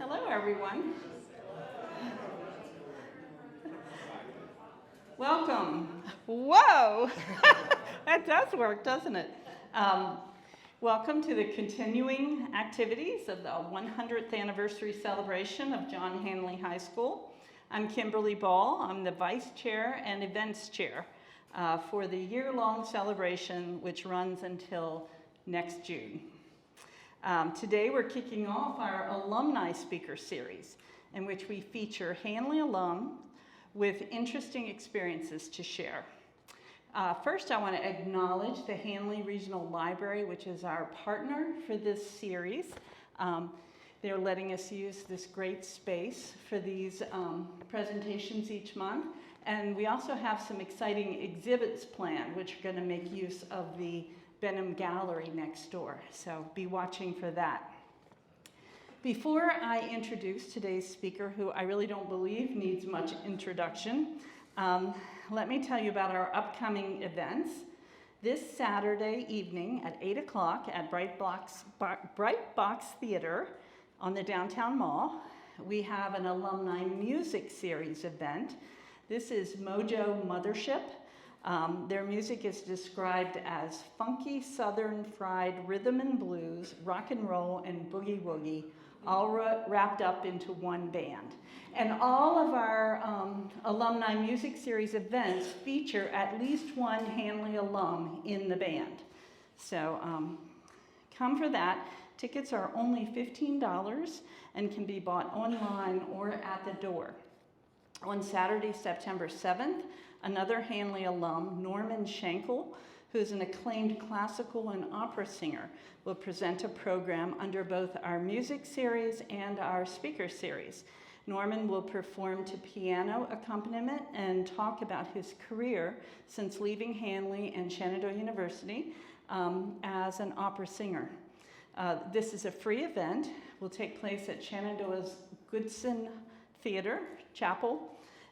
Hello, everyone. Welcome. Whoa! That does work, doesn't it? Welcome to the continuing activities of the 100th anniversary celebration of John Handley High School. I'm Kimberly Ball. I'm the Vice Chair and Events Chair for the year-long celebration, which runs until next June. Today we're kicking off our Alumni Speaker Series, in which we feature Handley alum with interesting experiences to share. First, I want to acknowledge the Handley Regional Library, which is our partner for this series. They're letting us use this great space for these presentations each month. And we also have some exciting exhibits planned, which are going to make use of the Benham Gallery next door. So be watching for that. Before I introduce today's speaker, who I really don't believe needs much introduction, let me tell you about our upcoming events. This Saturday evening at 8 o'clock at Bright Box Theater on the Downtown Mall, we have an Alumni Music Series event. This is Mojo Mothership. Their music is described as funky, southern fried rhythm and blues, rock and roll, and boogie woogie, all wrapped up into one band. And all of our Alumni Music Series events feature at least one Handley alum in the band. So come for that. Tickets are only $15 and can be bought online or at the door. On Saturday, September 7th, another Handley alum, Norman Schenkel, who's an acclaimed classical and opera singer, will present a program under both our music series and our speaker series. Norman will perform to piano accompaniment and talk about his career since leaving Handley and Shenandoah University as an opera singer. This is a free event. Will take place at Shenandoah's Goodson Theater Chapel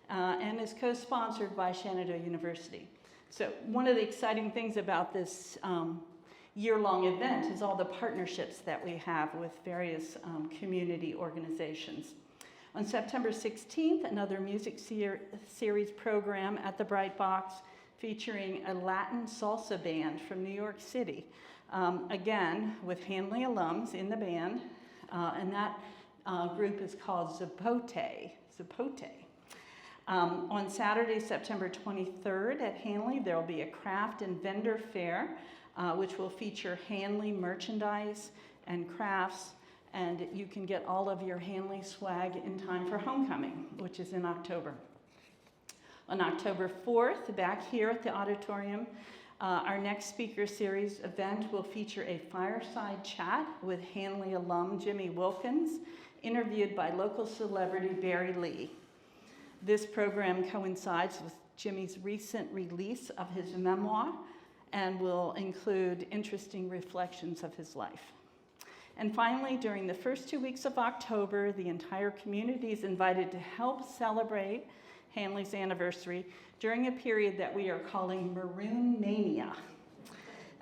and is co-sponsored by Shenandoah University. So one of the exciting things about this year-long event is all the partnerships that we have with various community organizations. On September 16th, another music series program at the Bright Box featuring a Latin salsa band from New York City. Again, with Handley alums in the band, and that group is called Zapote. On Saturday, September 23rd at Handley, there will be a craft and vendor fair, which will feature Handley merchandise and crafts, and you can get all of your Handley swag in time for homecoming, which is in October. On October 4th, back here at the auditorium, our next speaker series event will feature a fireside chat with Handley alum Jimmy Wilkins, interviewed by local celebrity Barry Lee. This program coincides with Jimmy's recent release of his memoir and will include interesting reflections of his life. And finally, during the first 2 weeks of October, the entire community is invited to help celebrate Handley's anniversary during a period that we are calling Maroon Mania.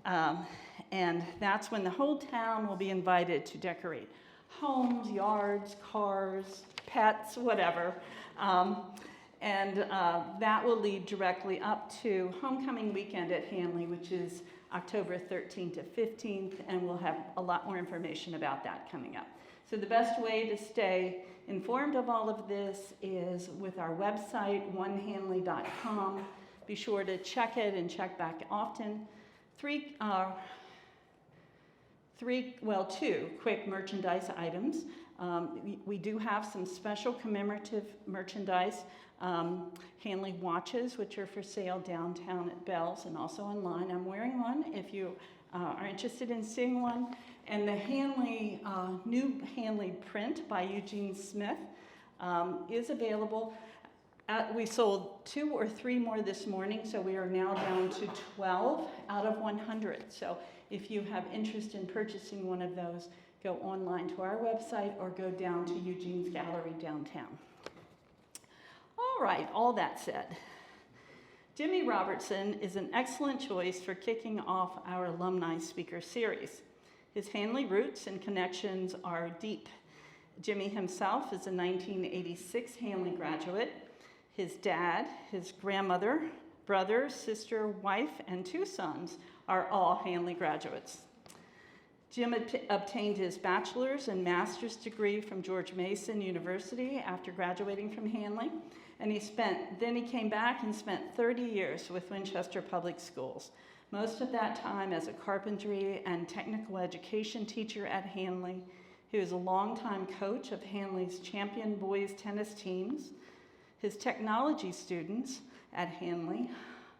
And that's when the whole town will be invited to decorate homes, yards, cars, pets, whatever. That will lead directly up to homecoming weekend at Handley, which is October 13th to 15th, and we'll have a lot more information about that coming up. So the best way to stay informed of all of this is with our website, onehandley.com. Be sure to check it and check back often. Two quick merchandise items. We do have some special commemorative merchandise, Handley watches, which are for sale downtown at Bell's and also online. I'm wearing one if you are interested in seeing one. And the Handley, new Handley print by Eugene Smith is available. We sold 2 or 3 more this morning, so we are now down to 12 out of 100. So if you have interest in purchasing one of those, go online to our website or go down to Eugene's Gallery downtown. All right, all that said, Jimmy Robertson is an excellent choice for kicking off our Alumni Speaker Series. His Handley roots and connections are deep. Jimmy himself is a 1986 Handley graduate. His dad, his grandmother, brother, sister, wife, and 2 sons are all Handley graduates. Jim obtained his bachelor's and master's degree from George Mason University after graduating from Handley, and then he came back and spent 30 years with Winchester Public Schools, most of that time as a carpentry and technical education teacher at Handley. He was a longtime coach of Handley's champion boys tennis teams. His technology students at Handley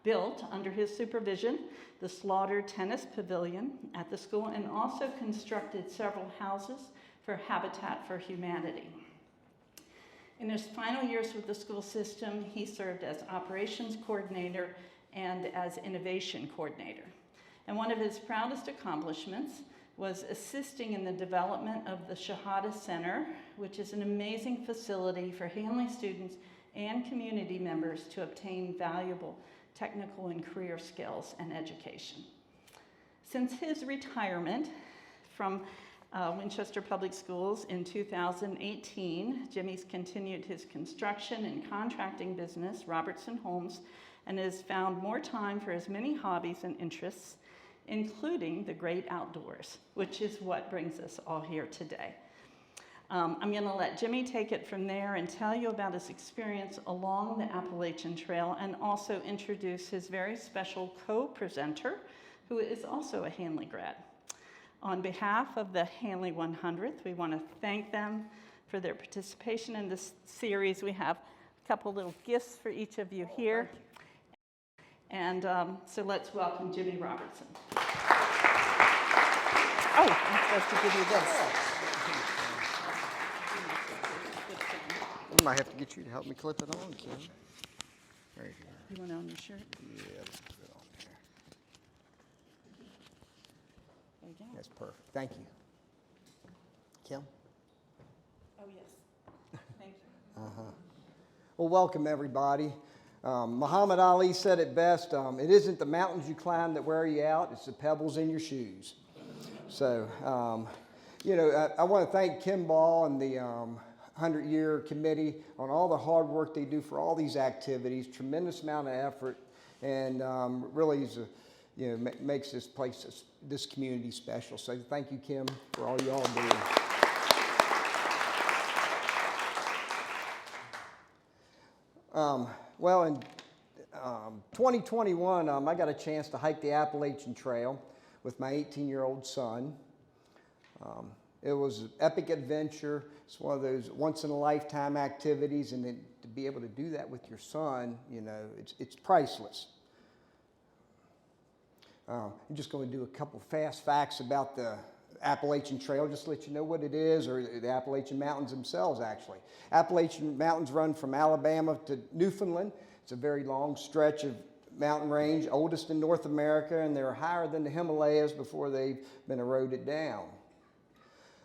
built, under his supervision, the Slaughter Tennis Pavilion at the school, and also constructed several houses for Habitat for Humanity. In his final years with the school system, he served as operations coordinator and as innovation coordinator. And one of his proudest accomplishments was assisting in the development of the Shahada Center, which is an amazing facility for Handley students and community members to obtain valuable technical and career skills and education. Since his retirement from Winchester Public Schools in 2018, Jimmy's continued his construction and contracting business, Robertson Homes, and has found more time for his many hobbies and interests, including the great outdoors, which is what brings us all here today. I'm going to let Jimmy take it from there and tell you about his experience along the Appalachian Trail, and also introduce his very special co-presenter, who is also a Handley grad. On behalf of the Handley 100th, we want to thank them for their participation in this series. We have a couple little gifts for each of you here. And so let's welcome Jimmy Robertson. Oh, I'm supposed to give you this. I might have to get you to help me clip it on, Kim. Right here. You want it on your shirt? Yeah, let's put it on there. There you go. That's perfect. Thank you. Kim? Oh, yes. Thank you. Well, welcome, everybody. Muhammad Ali said it best, it isn't the mountains you climb that wear you out, it's the pebbles in your shoes. So, I want to thank Kim Ball and the 100-year committee on all the hard work they do for all these activities, tremendous amount of effort, and really is makes this place, this community special. So thank you, Kim, for all you all do. Well, in 2021, I got a chance to hike the Appalachian Trail with my 18-year-old son. It was an epic adventure. It's one of those once-in-a-lifetime activities, and to be able to do that with your son, it's priceless. I'm just going to do a couple fast facts about the Appalachian Trail, just to let you know what it is, or the Appalachian Mountains themselves, actually. Appalachian Mountains run from Alabama to Newfoundland. It's a very long stretch of mountain range, oldest in North America, and they're higher than the Himalayas before they've been eroded down.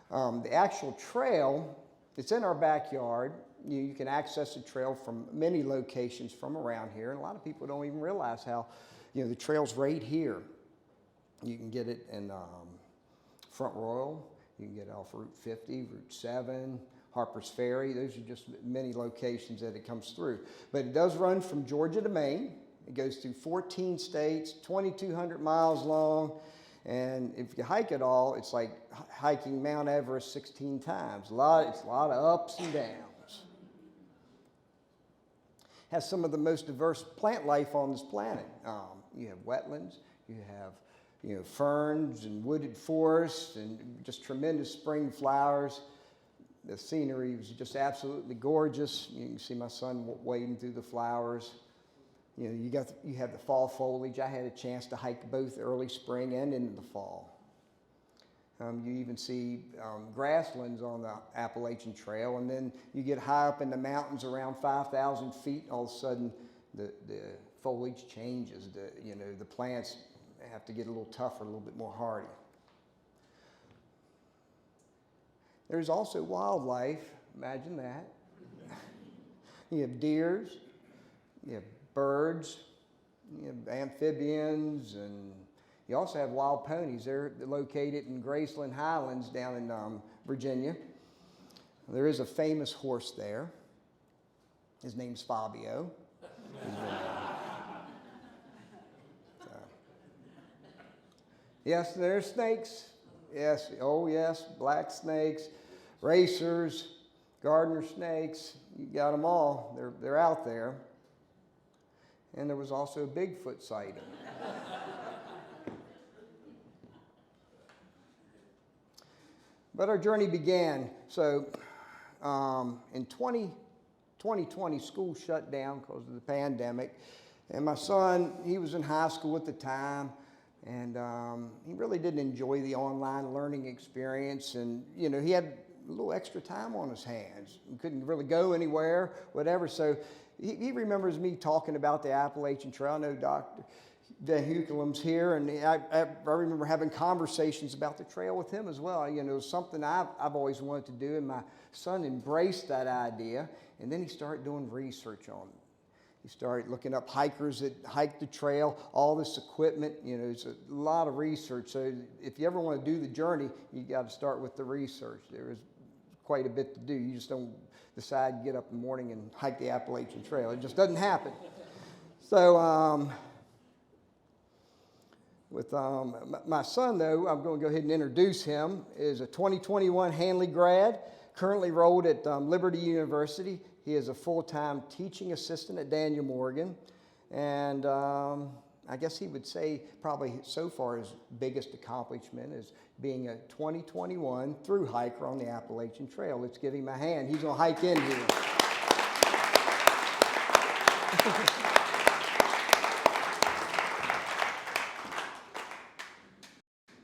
The actual trail, it's in our backyard. You can access the trail from many locations from around here, and a lot of people don't even realize how, the trail's right here. You can get it in Front Royal, you can get it off Route 50, Route 7, Harper's Ferry. Those are just many locations that it comes through. But it does run from Georgia to Maine. It goes through 14 states, 2,200 miles long. And if you hike it all, it's like hiking Mount Everest 16 times. It's a lot of ups and downs. Has some of the most diverse plant life on this planet. You have wetlands, you have ferns and wooded forests and just tremendous spring flowers. The scenery was just absolutely gorgeous. You can see my son wading through the flowers. You have the fall foliage. I had a chance to hike both early spring and into the fall. You even see grasslands on the Appalachian Trail, and then you get high up in the mountains around 5,000 feet, all of a sudden the foliage changes. The plants have to get a little tougher, a little bit more hardy. There's also wildlife. Imagine that. You have deers, you have birds, you have amphibians, and you also have wild ponies. They're located in Graceland Highlands down in Virginia. There is a famous horse there. His name's Fabio. So. Yes, there's snakes. Yes, oh yes, black snakes, racers, gardener snakes. You got them all. They're out there. And there was also a Bigfoot sighting. But our journey began. So in 2020, school shut down because of the pandemic. And my son, he was in high school at the time. And he really didn't enjoy the online learning experience. And, you know, he had a little extra time on his hands. He couldn't really go anywhere, whatever. So he remembers me talking about the Appalachian Trail. I know Dr. Van Hukelem's here, and I remember having conversations about the trail with him as well. You know, it was something I've always wanted to do, and my son embraced that idea, and then he started doing research on it. He started looking up hikers that hike the trail, all this equipment. You know, it's a lot of research. So if you ever want to do the journey, you got to start with the research. There is quite a bit to do. You just don't decide to get up in the morning and hike the Appalachian Trail. It just doesn't happen. So with my son, though, I'm going to go ahead and introduce him, is a 2021 Handley grad, currently enrolled at Liberty University. He is a full-time teaching assistant at Daniel Morgan, and I guess he would say probably so far his biggest accomplishment is being a 2021 through hiker on the Appalachian Trail. Let's give him a hand. He's going to hike in here.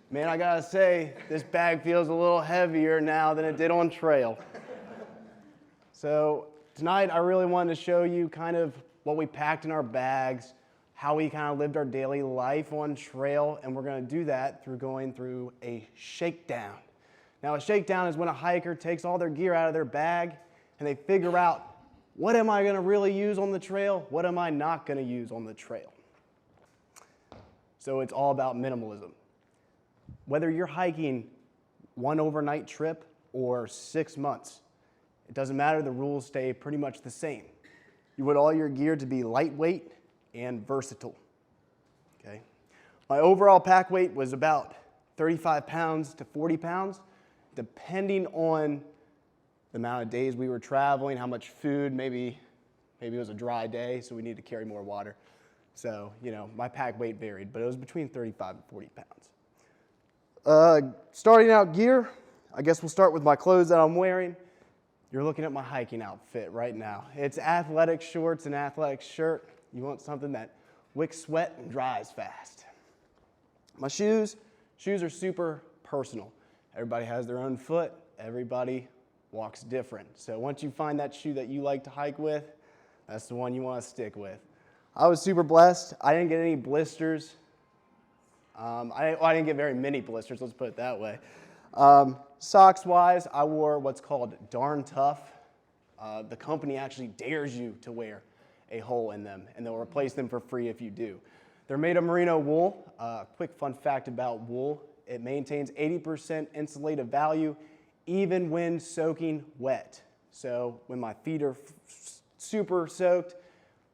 Man, I gotta say, this bag feels a little heavier now than it did on trail. So tonight I really wanted to show you kind of what we packed in our bags, how we kind of lived our daily life on trail, and we're gonna do that through going through a shakedown. Now a shakedown is when a hiker takes all their gear out of their bag and they figure out, what am I gonna really use on the trail? What am I not gonna use on the trail? So it's all about minimalism. Whether you're hiking one overnight trip or 6 months, it doesn't matter, the rules stay pretty much the same. You want all your gear to be lightweight and versatile, okay? My overall pack weight was about 35 pounds to 40 pounds, depending on the amount of days we were traveling, how much food, maybe it was a dry day, so we needed to carry more water. So, you know, my pack weight varied, but it was between 35 and 40 pounds. Starting out gear, I guess we'll start with my clothes that I'm wearing. You're looking at my hiking outfit right now. It's athletic shorts and athletic shirt. You want something that wicks sweat and dries fast. My shoes are super personal. Everybody has their own foot. Everybody walks different. So once you find that shoe that you like to hike with, that's the one you want to stick with. I was super blessed. I didn't get any blisters. I didn't get very many blisters, let's put it that way. Socks-wise, I wore what's called Darn Tough. The company actually dares you to wear a hole in them, and they'll replace them for free if you do. They're made of merino wool. Quick fun fact about wool, it maintains 80% insulative value even when soaking wet. So when my feet are super soaked,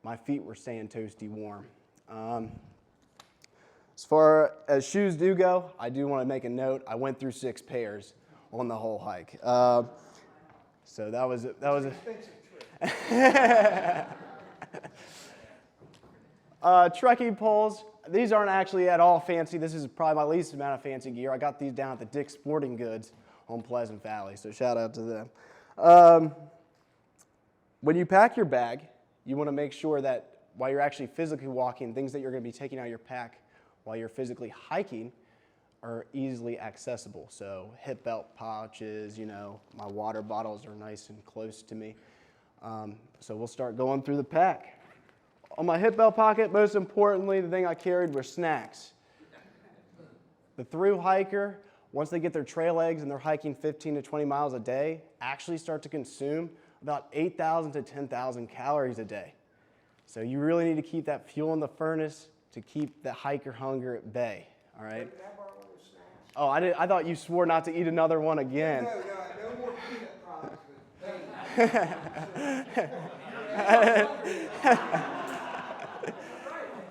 my feet were staying toasty warm. As far as shoes do go, I do want to make a note. I went through 6 pairs on the whole hike. So that was a expensive trip. Trekking poles. These aren't actually at all fancy. This is probably my least amount of fancy gear. I got these down at the Dick's Sporting Goods on Pleasant Valley, so shout out to them. When you pack your bag, you want to make sure that while you're actually physically walking, things that you're going to be taking out of your pack while you're physically hiking are easily accessible. So hip belt pouches, you know, my water bottles are nice and close to me. So we'll start going through the pack. On my hip belt pocket, most importantly, the thing I carried were snacks. The through hiker, once they get their trail legs and they're hiking 15 to 20 miles a day, actually start to consume about 8,000 to 10,000 calories a day. So you really need to keep that fuel in the furnace to keep the hiker hunger at bay, all right? Oh, I thought you swore not to eat another one again. No more peanut products.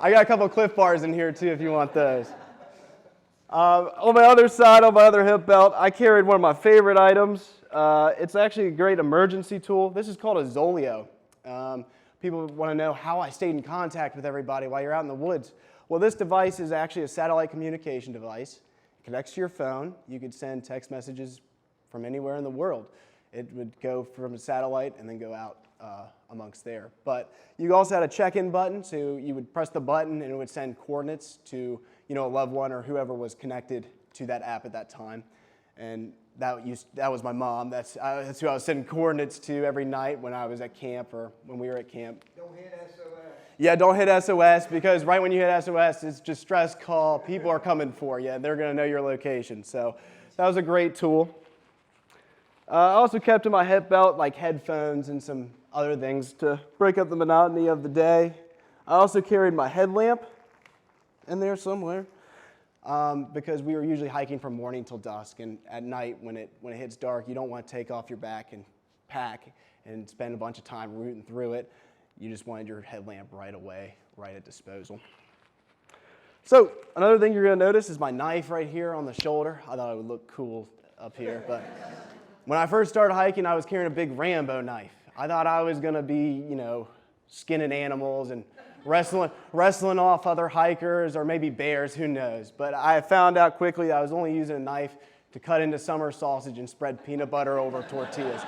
I got a couple of Cliff Bars in here too if you want those. On my other side, on my other hip belt, I carried one of my favorite items. It's actually a great emergency tool. This is called a Zoleo. People want to know how I stayed in contact with everybody while you're out in the woods. Well, this device is actually a satellite communication device. It connects to your phone. You could send text messages from anywhere in the world. It would go from a satellite and then go out amongst there. But you also had a check-in button, so you would press the button and it would send coordinates to a loved one or whoever was connected to that app at that time. And that was my mom. That's who I was sending coordinates to every night when I was at camp or when we were at camp. Don't hit SOS. Yeah, don't hit SOS, because right when you hit SOS, it's distress call. People are coming for you. They're going to know your location. So that was a great tool. I also kept in my hip belt like headphones and some other things to break up the monotony of the day. I also carried my headlamp in there somewhere because we were usually hiking from morning till dusk, and at night when it hits dark, you don't want to take off your back and pack and spend a bunch of time rooting through it. You just wanted your headlamp right away, right at disposal. So another thing you're going to notice is my knife right here on the shoulder. I thought it would look cool up here, but when I first started hiking, I was carrying a big Rambo knife. I thought I was going to be, skinning animals and wrestling off other hikers or maybe bears, who knows. But I found out quickly I was only using a knife to cut into summer sausage and spread peanut butter over tortillas.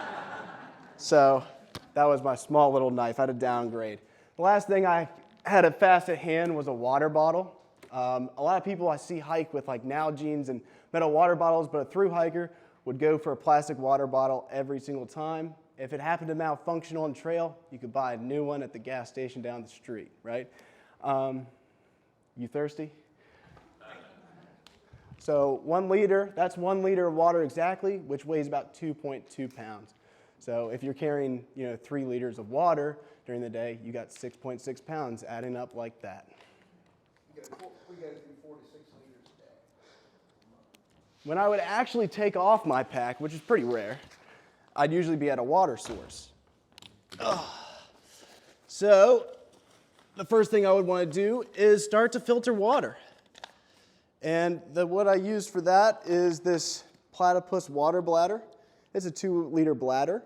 So that was my small little knife. I had to downgrade. The last thing I had fast at hand was a water bottle. A lot of people I see hike with like Nalgene's and metal water bottles, but a thru hiker would go for a plastic water bottle every single time. If it happened to malfunction on trail, you could buy a new one at the gas station down the street, right? You thirsty? So 1 liter, that's 1 liter of water exactly, which weighs about 2.2 pounds. So if you're carrying 3 liters of water during the day, you got 6.6 pounds adding up like that. We go through 4 to 6 liters a day. When I would actually take off my pack, which is pretty rare, I'd usually be at a water source. So the first thing I would want to do is start to filter water. And what I use for that is this platypus water bladder. It's a 2-liter bladder.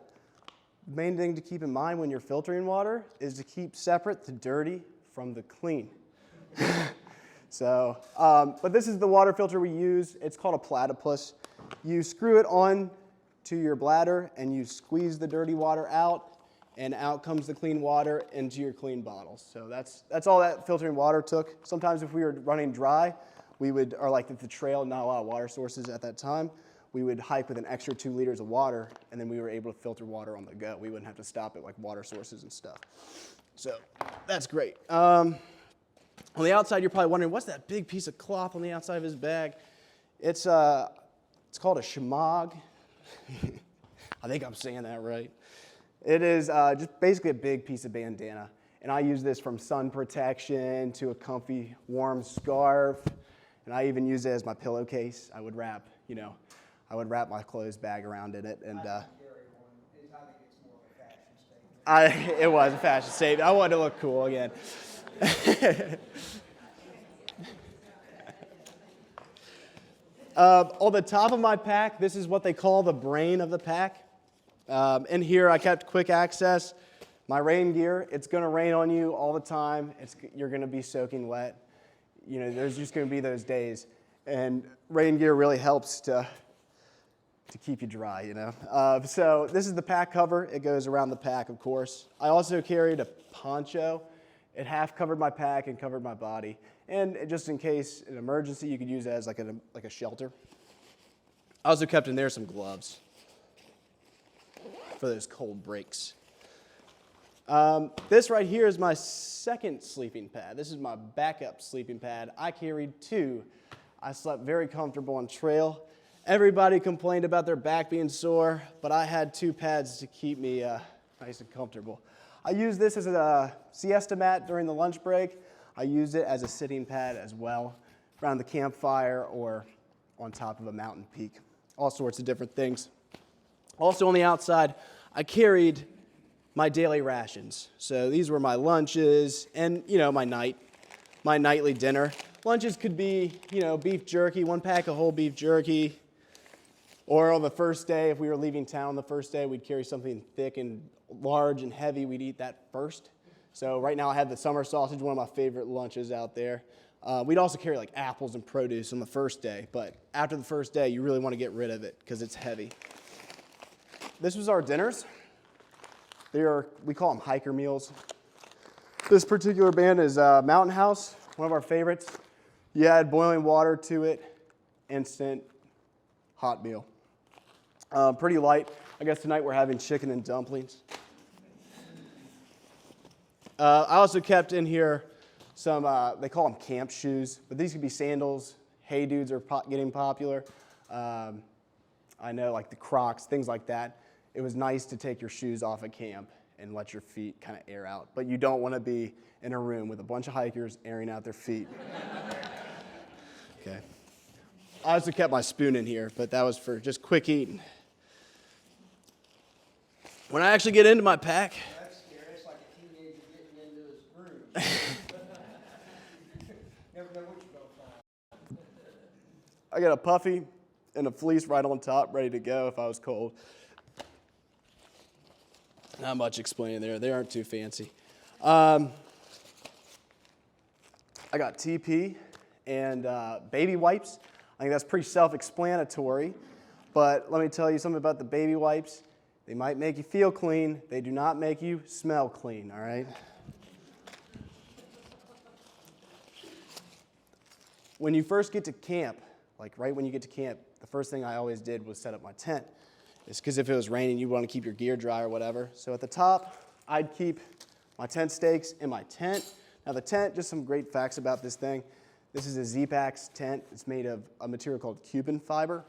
The main thing to keep in mind when you're filtering water is to keep separate the dirty from the clean. So, but this is the water filter we use. It's called a platypus. You screw it on to your bladder and you squeeze the dirty water out, and out comes the clean water into your clean bottles. So that's all that filtering water took. Sometimes if we were running dry, or like at the trail, not a lot of water sources at that time, we would hike with an extra 2 liters of water, and then we were able to filter water on the go. We wouldn't have to stop at like water sources and stuff. So that's great. On the outside, you're probably wondering, what's that big piece of cloth on the outside of his bag? It's called a shemagh. I think I'm saying that right. It is just basically a big piece of bandana. And I use this from sun protection to a comfy, warm scarf. And I even use it as my pillowcase. I would wrap my clothes bag around in it. And it was a fashion statement. I wanted to look cool again. On the top of my pack, this is what they call the brain of the pack. In here, I kept quick access. My rain gear, it's going to rain on you all the time. You're going to be soaking wet. There's just going to be those days. And rain gear really helps to keep you dry, So this is the pack cover. It goes around the pack, of course. I also carried a poncho. It half covered my pack and covered my body. And just in case an emergency, you could use it as like a shelter. I also kept in there some gloves for those cold breaks. This right here is my second sleeping pad. This is my backup sleeping pad. I carried 2. I slept very comfortable on trail. Everybody complained about their back being sore, but I had 2 pads to keep me nice and comfortable. I use this as a siesta mat during the lunch break. I use it as a sitting pad as well, around the campfire or on top of a mountain peak. All sorts of different things. Also on the outside, I carried my daily rations. So these were my lunches and, my nightly dinner. Lunches could be, beef jerky, 1 pack of whole beef jerky. Or on the first day, if we were leaving town the first day, we'd carry something thick and large and heavy. We'd eat that first. So right now I have the summer sausage, one of my favorite lunches out there. We'd also carry like apples and produce on the first day. But after the first day, you really want to get rid of it because it's heavy. This was our dinners. We call them hiker meals. This particular band is Mountain House, one of our favorites. You add boiling water to it, instant hot meal. Pretty light. I guess tonight we're having chicken and dumplings. I also kept in here some, they call them camp shoes, but these could be sandals. Hey dudes are getting popular. I know like the Crocs, things like that. It was nice to take your shoes off at camp and let your feet kind of air out. But you don't want to be in a room with a bunch of hikers airing out their feet. Okay. I also kept my spoon in here, but that was for just quick eating. When I actually get into my pack, That's scary. It's like a teenager getting into his room. Never know what you're going to find. I got a puffy and a fleece right on top, ready to go if I was cold. Not much explaining there. They aren't too fancy. I got TP and baby wipes. I think that's pretty self-explanatory, but let me tell you something about the baby wipes. They might make you feel clean. They do not make you smell clean, all right? When you first get to camp, like right when you get to camp, the first thing I always did was set up my tent. It's because if it was raining, you want to keep your gear dry or whatever. So at the top, I'd keep my tent stakes in my tent. Now the tent, just some great facts about this thing. This is a Z-Pax tent. It's made of a material called Cuban fiber.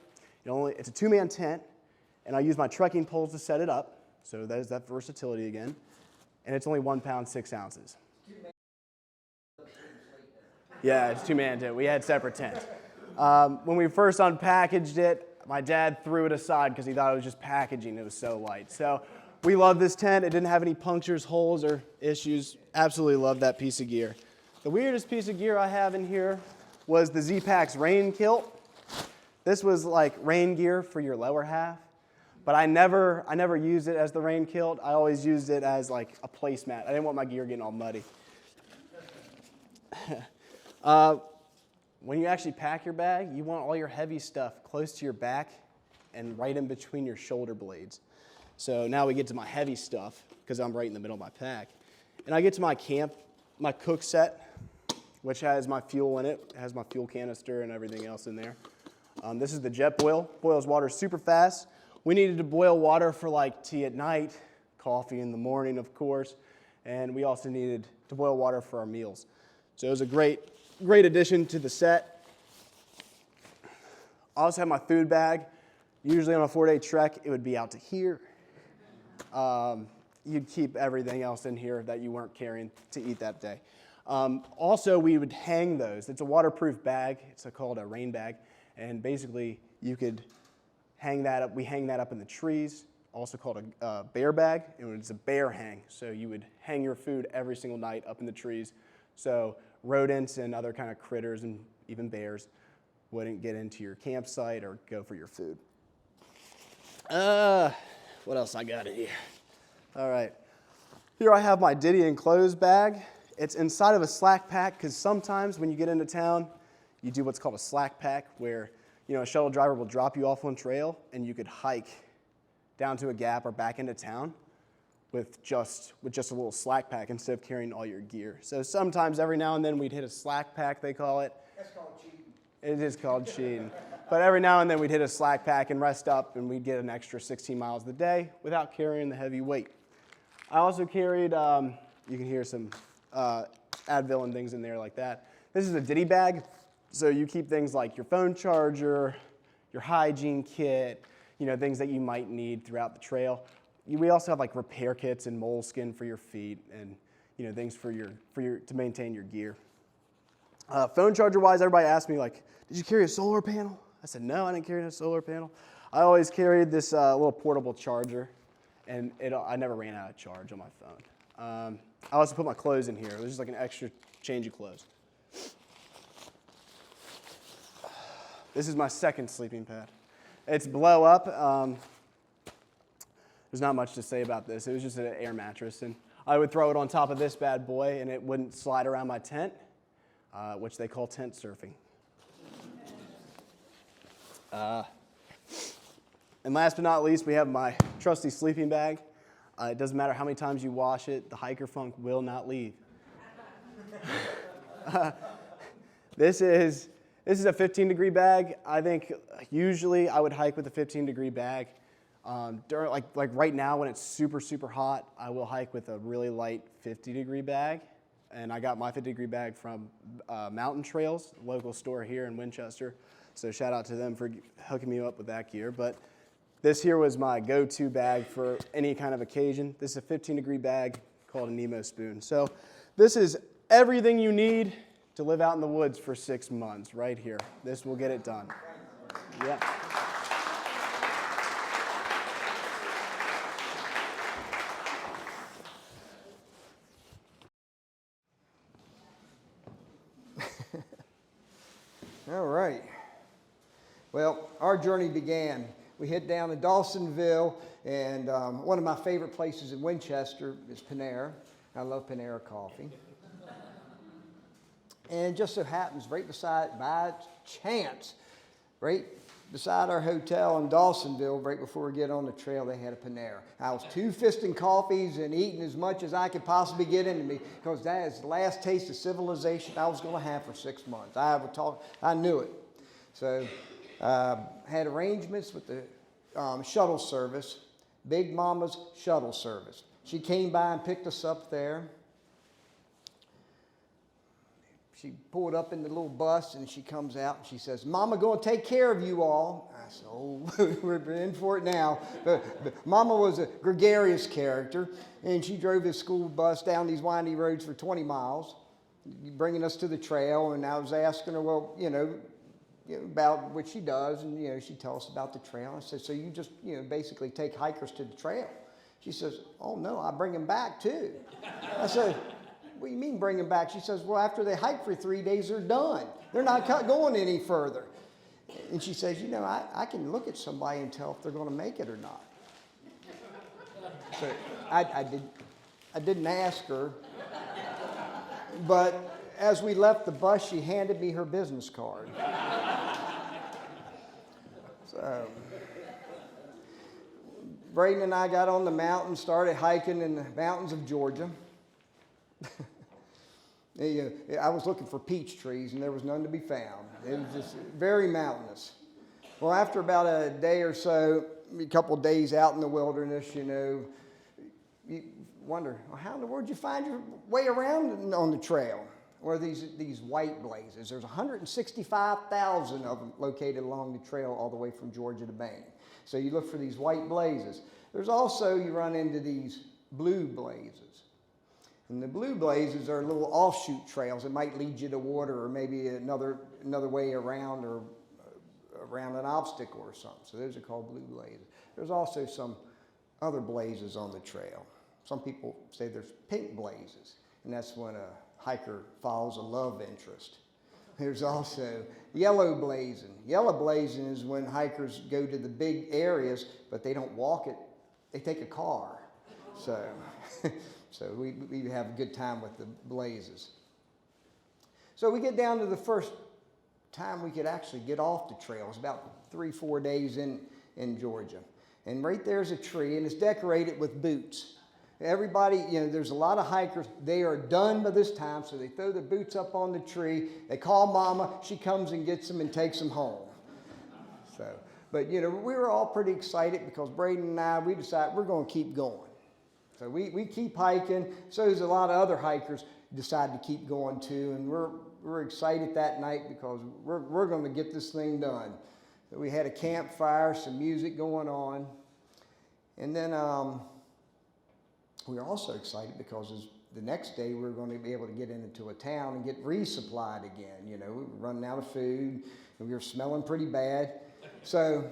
It's a 2-man tent, and I use my trekking poles to set it up. So that is that versatility again. And it's only 1 pound, 6 ounces. Yeah, it's 2-man tent. We had separate tents. When we first unpackaged it, my dad threw it aside because he thought it was just packaging. It was so light. So we love this tent. It didn't have any punctures, holes, or issues. Absolutely love that piece of gear. The weirdest piece of gear I have in here was the Z-Pax rain kilt. This was like rain gear for your lower half, but I never used it as the rain kilt. I always used it as like a placemat. I didn't want my gear getting all muddy. When you actually pack your bag, you want all your heavy stuff close to your back and right in between your shoulder blades. So now we get to my heavy stuff because I'm right in the middle of my pack. And I get to my cook set, which has my fuel in it. It has my fuel canister and everything else in there. This is the jet boil. Boils water super fast. We needed to boil water for like tea at night, coffee in the morning, of course, and we also needed to boil water for our meals. So it was a great addition to the set. I also have my food bag. Usually on a 4-day trek, it would be out to here. You'd keep everything else in here that you weren't carrying to eat that day. Also, we would hang those. It's a waterproof bag. It's called a rain bag. And basically, you could hang that up. We hang that up in the trees, also called a bear bag. And it's a bear hang. So you would hang your food every single night up in the trees. So rodents and other kind of critters and even bears wouldn't get into your campsite or go for your food. What else I got in here? All right. Here I have my Diddy and clothes bag. It's inside of a slack pack because sometimes when you get into town, you do what's called a slack pack where, a shuttle driver will drop you off on trail and you could hike down to a gap or back into town with just a little slack pack instead of carrying all your gear. So sometimes every now and then we'd hit a slack pack, they call it. That's called cheating. It is called cheating. But every now and then we'd hit a slack pack and rest up and we'd get an extra 16 miles a day without carrying the heavy weight. I also carried, you can hear some Advil and things in there like that. This is a Diddy bag. So you keep things like your phone charger, your hygiene kit, things that you might need throughout the trail. We also have like repair kits and moleskin for your feet and things to maintain your gear. Phone charger wise, everybody asked me like, did you carry a solar panel? I said, no, I didn't carry a solar panel. I always carried this little portable charger. and I never ran out of charge on my phone. I also put my clothes in here. It was just like an extra change of clothes. This is my second sleeping pad. It's blow up. There's not much to say about this. It was just an air mattress, and I would throw it on top of this bad boy, and it wouldn't slide around my tent, which they call tent surfing. And last but not least, we have my trusty sleeping bag. It doesn't matter how many times you wash it, the hiker funk will not leave. This is a 15-degree bag. I think usually I would hike with a 15-degree bag. During like right now when it's super, super hot, I will hike with a really light 50-degree bag. And I got my 50-degree bag from Mountain Trails, a local store here in Winchester. So shout out to them for hooking me up with that gear. But this here was my go-to bag for any kind of occasion. This is a 15-degree bag called a Nemo spoon. So this is everything you need to live out in the woods for 6 months right here. This will get it done. Yeah. All right. Well, our journey began. We hit down to Dawsonville, and one of my favorite places in Winchester is Panera. I love Panera coffee. And it just so happens, by chance, right beside our hotel in Dawsonville, right before we get on the trail, they had a Panera. I was two-fisting coffees and eating as much as I could possibly get into me, because that is the last taste of civilization I was going to have for 6 months. I knew it. So had arrangements with the shuttle service, Big Mama's shuttle service. She came by and picked us up there. She pulled up in the little bus, and she comes out and she says, "Mama going to take care of you all." I said, "Oh, we're in for it now." But Mama was a gregarious character, and she drove this school bus down these windy roads for 20 miles, bringing us to the trail. And I was asking her, well, about what she does, and she tells us about the trail. I said, "So you just basically take hikers to the trail?" She says, "Oh no, I bring them back too." I said, "What do you mean bring them back?" She says, "Well, after they hike for 3 days, they're done. They're not going any further." And she says, I can look at somebody and tell if they're going to make it or not." So I didn't ask her, but as we left the bus, she handed me her business card. So Braden and I got on the mountain, started hiking in the mountains of Georgia. I was looking for peach trees, and there was none to be found. It was just very mountainous. Well, after about a day or so, a couple of days out in the wilderness, you wonder, well, how in the world did you find your way around on the trail? Where these white blazes. There's 165,000 of them located along the trail all the way from Georgia to Maine. So you look for these white blazes. There's also, you run into these blue blazes. And the blue blazes are little offshoot trails that might lead you to water, or maybe another way around, or around an obstacle or something. So those are called blue blazes. There's also some other blazes on the trail. Some people say there's pink blazes, and that's when a hiker follows a love interest. There's also yellow blazing. Yellow blazing is when hikers go to the big areas, but they don't walk it, they take a car. So we have a good time with the blazes. So we get down to the first time we could actually get off the trail. It's about 3-4 days in Georgia. And right there's a tree, and it's decorated with boots. Everybody, there's a lot of hikers. They are done by this time, so they throw their boots up on the tree. They call Mama. She comes and gets them and takes them home. But we were all pretty excited because Braden and I, we decided we're going to keep going. So we keep hiking. So there's a lot of other hikers decide to keep going too, and we're excited that night because we're going to get this thing done. So we had a campfire, some music going on, and then we were also excited because the next day we were going to be able to get into a town and get resupplied again. We were running out of food, and we were smelling pretty bad. So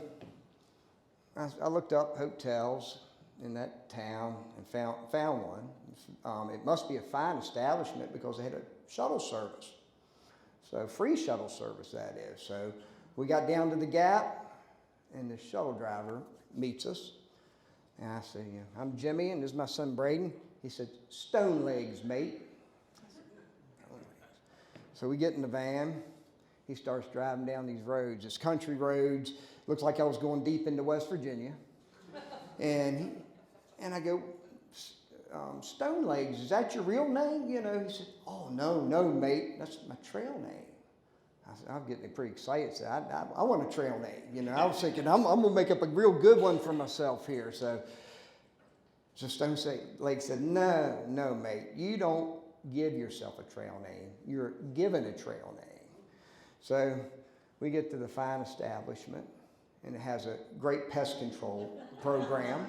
I looked up hotels, in that town and found one. It must be a fine establishment because they had a shuttle service. So free shuttle service, that is. So we got down to the Gap, and the shuttle driver meets us. And I said, I'm Jimmy, and this is my son Braden. He said, "Stone legs, mate." So we get in the van. He starts driving down these roads. It's country roads. Looks like I was going deep into West Virginia. And I go, "Stone legs, is that your real name?" He said, "Oh, no, mate. That's my trail name." I said, I'm getting pretty excited. I said, I want a trail name. I was thinking, I'm going to make up a real good one for myself here. So Stone Legs said, no, mate. You don't give yourself a trail name. You're given a trail name. So we get to the fine establishment, and it has a great pest control program.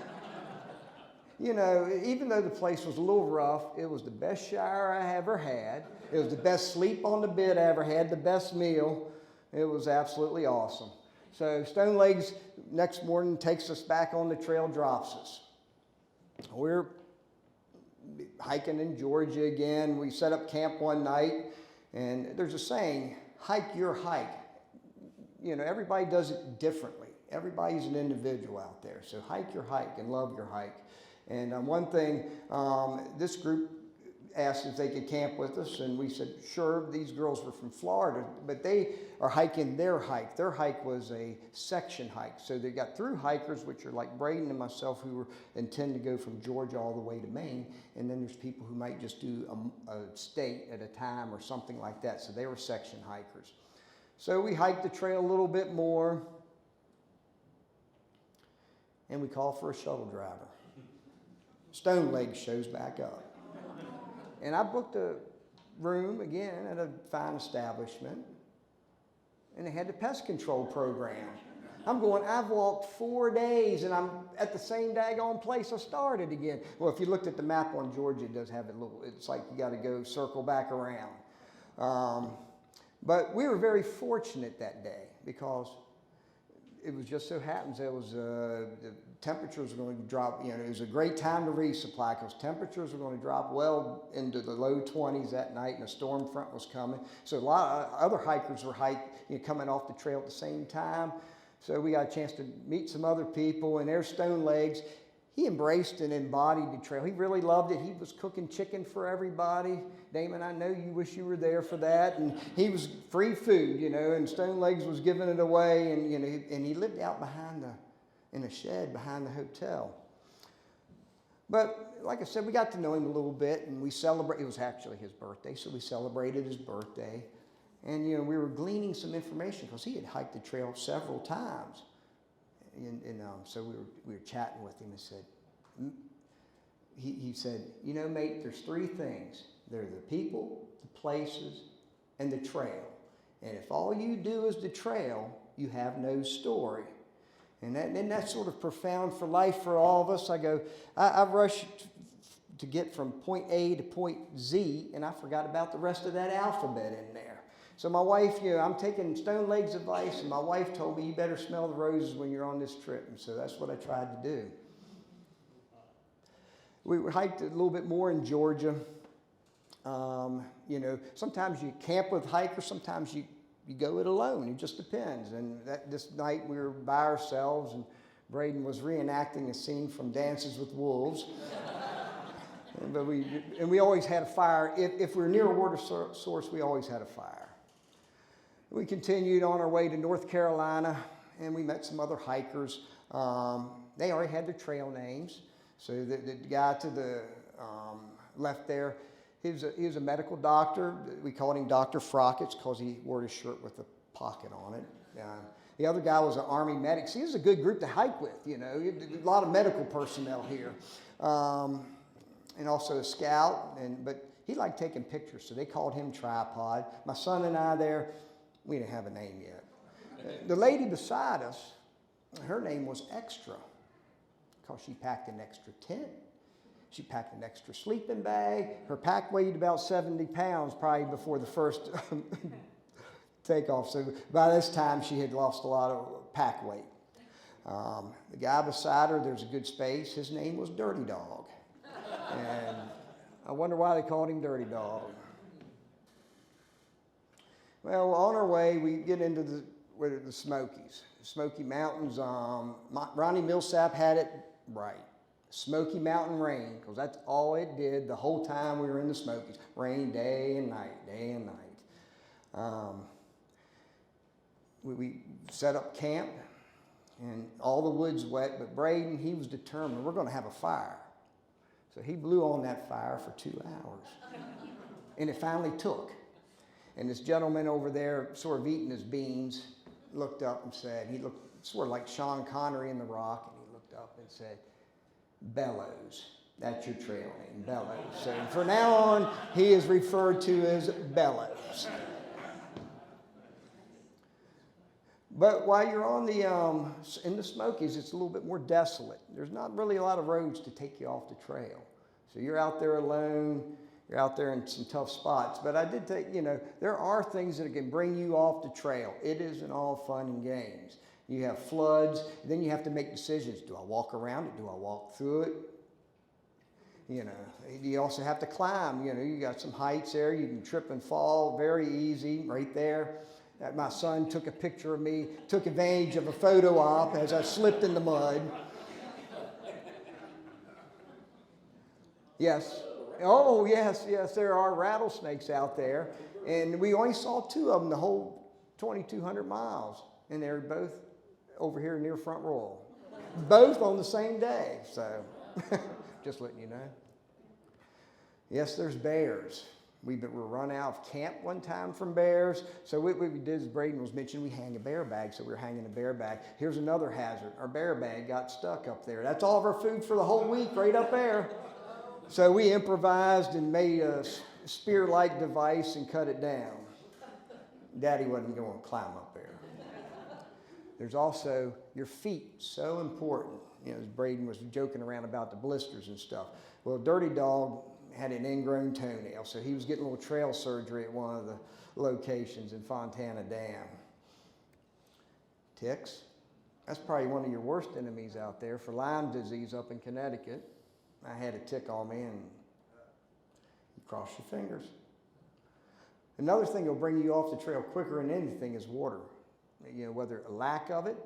Even though the place was a little rough, it was the best shower I ever had. It was the best sleep on the bed I ever had, the best meal. It was absolutely awesome. So Stone Legs next morning takes us back on the trail, drops us. We're hiking in Georgia again. We set up camp one night, and there's a saying, hike your hike. Everybody does it differently. Everybody's an individual out there. So hike your hike and love your hike. And one thing, this group asked if they could camp with us, and we said, sure. These girls were from Florida, but they are hiking their hike. Their hike was a section hike. So they got through hikers, which are like Braden and myself, who intend to go from Georgia all the way to Maine. And then there's people who might just do a state at a time or something like that. So they were section hikers. So we hiked the trail a little bit more, and we called for a shuttle driver. Stone Legs shows back up. And I booked a room again at a fine establishment, and they had the pest control program. I'm going, I've walked 4 days, and I'm at the same daggone place I started again. Well, if you looked at the map on Georgia, it does have it little, it's like you got to go circle back around. But we were very fortunate that day because it was just so happens there was the temperatures were going to drop. It was a great time to resupply because temperatures were going to drop well into the low 20s that night, and a storm front was coming. So a lot of other hikers were coming off the trail at the same time. So we got a chance to meet some other people, and there's Stone Legs. He embraced and embodied the trail. He really loved it. He was cooking chicken for everybody. Damon, I know you wish you were there for that. And he was free food, and Stone Legs was giving it away. And he lived out in a shed behind the hotel. But like I said, we got to know him a little bit, and it was actually his birthday, so we celebrated his birthday. And, we were gleaning some information because he had hiked the trail several times. So we were chatting with him and said, he said, mate, there's 3 things. They're the people, the places, and the trail. And if all you do is the trail, you have no story. And that's sort of profound for life for all of us. I rushed to get from point A to point Z, and I forgot about the rest of that alphabet in there. So my wife, I'm taking Stone Legs' advice, and my wife told me, you better smell the roses when you're on this trip. And so that's what I tried to do. We hiked a little bit more in Georgia. Sometimes you camp with hikers, sometimes you go it alone. It just depends. And this night we were by ourselves, and Braden was reenacting a scene from Dances with Wolves. But we always had a fire. If we were near a water source, we always had a fire. We continued on our way to North Carolina, and we met some other hikers. They already had their trail names. So the guy to the left there, he was a medical doctor. We called him Dr. Frockett's because he wore his shirt with a pocket on it. The other guy was an Army medic. See, this is a good group to hike with, A lot of medical personnel here. And also a scout, but he liked taking pictures, so they called him Tripod. My son and I there, we didn't have a name yet. The lady beside us, her name was Extra, because she packed an extra tent. She packed an extra sleeping bag. Her pack weighed about 70 pounds probably before the first takeoff. So by this time, she had lost a lot of pack weight. The guy beside her, there's a good space. His name was Dirty Dog. And I wonder why they called him Dirty Dog. Well, on our way, we get into the Smokies. Smoky Mountains, Ronnie Millsap had it right. Smoky Mountain rain, because that's all it did the whole time we were in the Smokies. Rain day and night, day and night. We set up camp, and all the wood's wet, but Braden, he was determined, we're going to have a fire. So he blew on that fire for 2 hours. And it finally took. And this gentleman over there, sort of eating his beans, looked up and said, he looked sort of like Sean Connery in The Rock, and he looked up and said, Bellows. That's your trail name, Bellows. So from now on, he is referred to as Bellows. But while you're on in the Smokies, it's a little bit more desolate. There's not really a lot of roads to take you off the trail. So you're out there alone, you're out there in some tough spots. But I did take, there are things that can bring you off the trail. It isn't all fun and games. You have floods, then you have to make decisions. Do I walk around it? Do I walk through it? You also have to climb. You got some heights there. You can trip and fall very easy right there. My son took a picture of me, took advantage of a photo op as I slipped in the mud. Yes. Oh, yes, there are rattlesnakes out there. And we only saw 2 of them the whole 2,200 miles. And they're both over here near Front Royal. Both on the same day. So, just letting you know. Yes, there's bears. We were run out of camp one time from bears. So what we did, as Braden was mentioning, we hang a bear bag. So we were hanging a bear bag. Here's another hazard. Our bear bag got stuck up there. That's all of our food for the whole week right up there. So we improvised and made a spear-like device and cut it down. Daddy wasn't going to climb up there. There's also your feet, so important. As Braden was joking around about the blisters and stuff. Well, Dirty Dog had an ingrown toenail, so he was getting a little trail surgery at one of the locations in Fontana Dam. Ticks, that's probably one of your worst enemies out there for Lyme disease up in Connecticut. I had a tick on me, and you cross your fingers. Another thing that will bring you off the trail quicker than anything is water. Whether a lack of it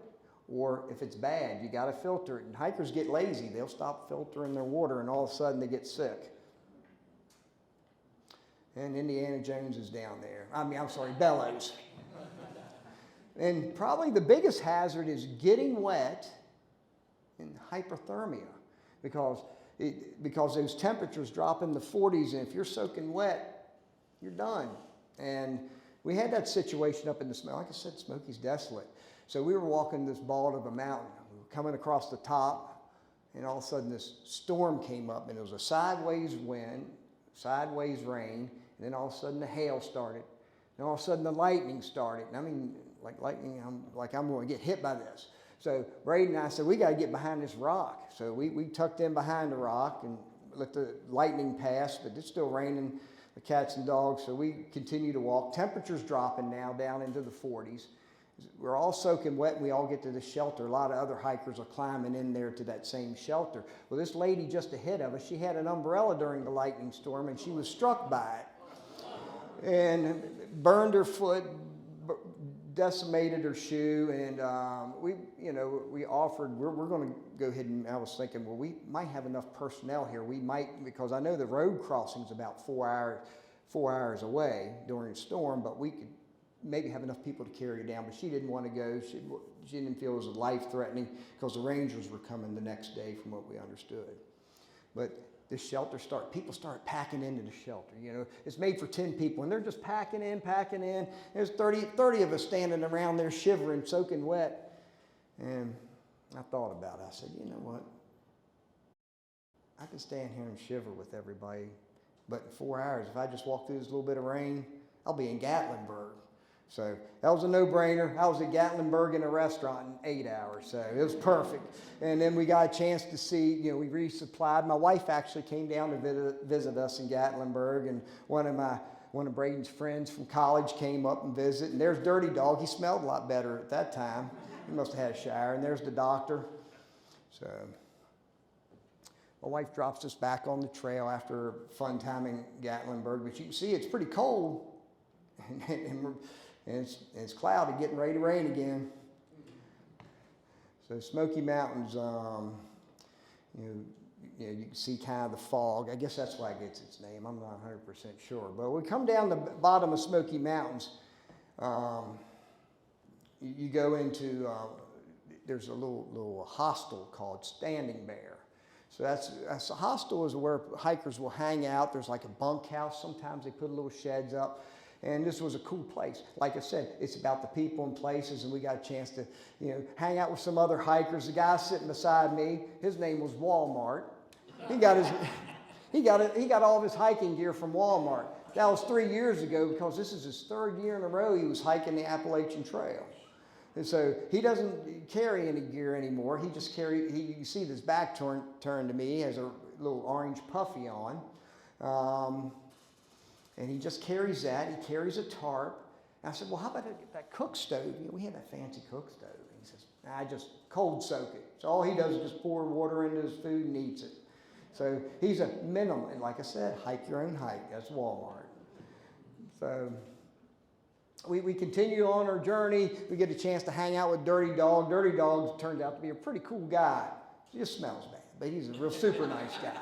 or if it's bad, you got to filter it. And hikers get lazy. They'll stop filtering their water, and all of a sudden they get sick. And Indiana Jones is down there. Bellows. And probably the biggest hazard is getting wet and hypothermia, because those temperatures drop in the 40s, and if you're soaking wet, you're done. And we had that situation up in like I said, Smoky's desolate. So we were walking this bald of a mountain. We were coming across the top, and all of a sudden this storm came up, and it was a sideways wind, sideways rain, and then all of a sudden the hail started. And all of a sudden the lightning started. And I mean, like lightning, I'm going to get hit by this. So Braden and I said, we got to get behind this rock. So we tucked in behind the rock and let the lightning pass, but it's still raining, the cats and dogs. So we continue to walk. Temperature's dropping now down into the 40s. We're all soaking wet, and we all get to the shelter. A lot of other hikers are climbing in there to that same shelter. Well, this lady just ahead of us, she had an umbrella during the lightning storm, and she was struck by it and burned her foot, decimated her shoe, and we offered, we're going to go ahead, and I was thinking, well, we might have enough personnel here. We might, because I know the road crossing's about 4 hours away during a storm, but we could maybe have enough people to carry her down. But she didn't want to go. She didn't feel it was life-threatening because the Rangers were coming the next day, from what we understood. But this shelter people start packing into the shelter. It's made for 10 people, and they're just packing in. There's 30 of us standing around there shivering, soaking wet. And I thought about it. I said, you know what? I can stand here and shiver with everybody, but in 4 hours, if I just walk through this little bit of rain, I'll be in Gatlinburg. So that was a no-brainer. I was at Gatlinburg in a restaurant in 8 hours, so it was perfect. And then we got a chance to see, we resupplied. My wife actually came down to visit us in Gatlinburg, and one of Braden's friends from college came up and visited. And there's Dirty Dog. He smelled a lot better at that time. He must have had a shower. And there's the doctor. So my wife drops us back on the trail after a fun time in Gatlinburg. But you can see it's pretty cold. And it's cloudy, getting ready to rain again. So Smoky Mountains, you can see kind of the fog. I guess that's why it gets its name. I'm not 100% sure. But when we come down the bottom of Smoky Mountains, you go into, there's a little hostel called Standing Bear. So that's a hostel is where hikers will hang out. There's like a bunkhouse. Sometimes they put little sheds up. And this was a cool place. Like I said, it's about the people and places, and we got a chance to, hang out with some other hikers. The guy sitting beside me, his name was Walmart. He got all of his hiking gear from Walmart. That was 3 years ago because this is his 3rd year in a row he was hiking the Appalachian Trail. And so he doesn't carry any gear anymore. He just you can see his back turned to me. He has a little orange puffy on. And he just carries that. He carries a tarp. And I said, well, how about that cook stove? We had that fancy cook stove. And he says, I just cold soak it. So all he does is just pour water into his food and eats it. So he's a minimum. And like I said, hike your own hike. That's Walmart. So we continue on our journey. We get a chance to hang out with Dirty Dog. Dirty Dog turned out to be a pretty cool guy. He just smells bad, but he's a real super nice guy.